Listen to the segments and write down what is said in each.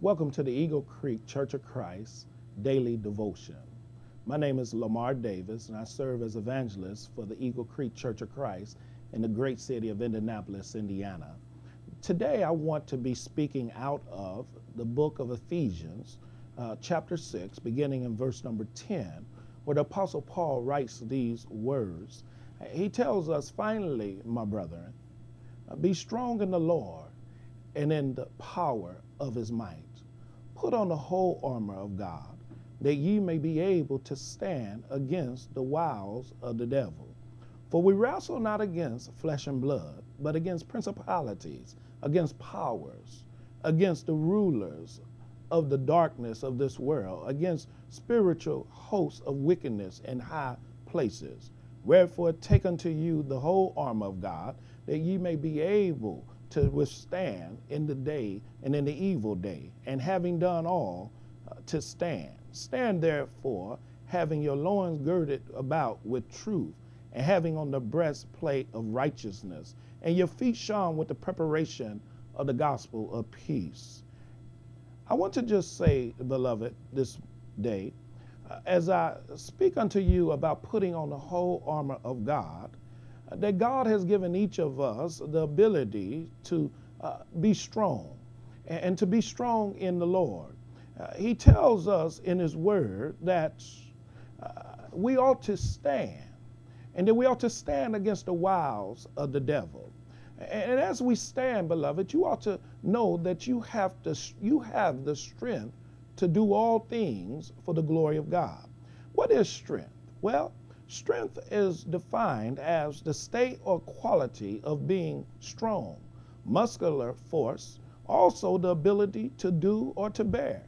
Welcome to the Eagle Creek Church of Christ Daily Devotion. My name is Lamar Davis, and I serve as evangelist for the Eagle Creek Church of Christ in the great city of Indianapolis, Indiana. Today, I want to be speaking out of the book of Ephesians, chapter 6, beginning in verse number 10, where the Apostle Paul writes these words. He tells us, finally, my brethren, be strong in the Lord and in the power of his might. Put on the whole armor of God, that ye may be able to stand against the wiles of the devil. For we wrestle not against flesh and blood, but against principalities, against powers, against the rulers of the darkness of this world, against spiritual hosts of wickedness in high places. Wherefore take unto you the whole armor of God, that ye may be able to withstand in the day and in the evil day, and having done all, to stand. Stand therefore, having your loins girded about with truth, and having on the breastplate of righteousness, and your feet shod with the preparation of the gospel of peace. I want to just say, beloved, this day, as I speak unto you about putting on the whole armor of God, that God has given each of us the ability to be strong and to be strong in the Lord. He tells us in his word that we ought to stand, and that we ought to stand against the wiles of the devil. And as we stand, beloved, you ought to know that you have the strength to do all things for the glory of God. What is strength? Well, strength is defined as the state or quality of being strong, muscular force, also the ability to do or to bear.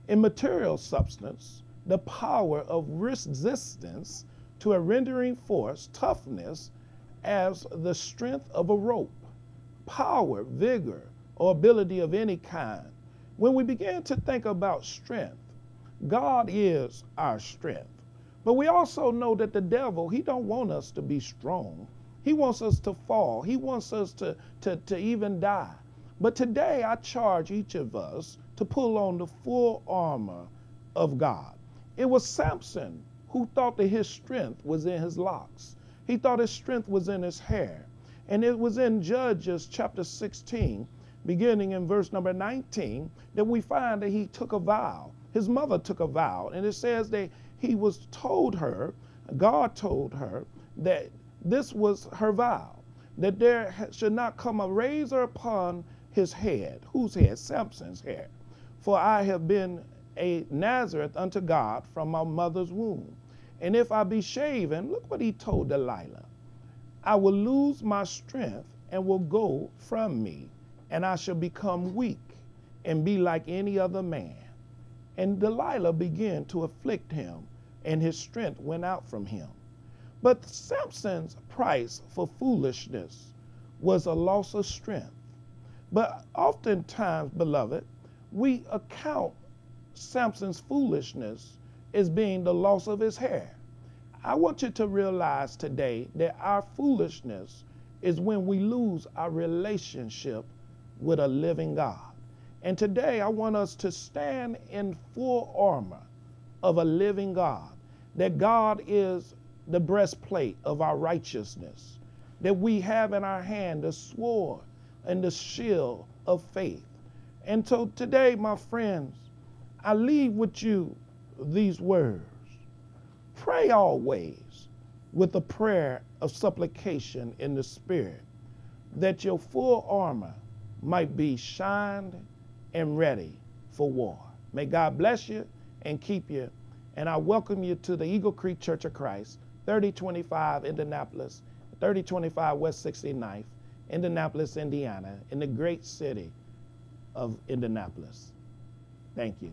In material substance, the power of resistance to a rendering force, toughness, as the strength of a rope, power, vigor, or ability of any kind. When we begin to think about strength, God is our strength. But we also know that the devil, he don't want us to be strong. He wants us to fall. He wants us to even die. But today I charge each of us to pull on the full armor of God. It was Samson who thought that his strength was in his locks. He thought his strength was in his hair. And it was in Judges chapter 16, beginning in verse number 19, that we find that he took a vow. His mother took a vow. And it says that God told her that this was her vow, that there should not come a razor upon his head. Whose head? Samson's hair. For I have been a Nazareth unto God from my mother's womb. And if I be shaven, look what he told Delilah, I will lose my strength and will go from me, and I shall become weak and be like any other man. And Delilah began to afflict him, and his strength went out from him. But Samson's price for foolishness was a loss of strength. But oftentimes, beloved, we account Samson's foolishness as being the loss of his hair. I want you to realize today that our foolishness is when we lose our relationship with a living God. And today I want us to stand in full armor of a living God, that God is the breastplate of our righteousness, that we have in our hand the sword and the shield of faith. And so today, my friends, I leave with you these words. Pray always with a prayer of supplication in the Spirit, that your full armor might be shined and ready for war. May God bless you and keep you. And I welcome you to the Eagle Creek Church of Christ, 3025 Indianapolis, 3025 West 69th, Indianapolis, Indiana, in the great city of Indianapolis. Thank you.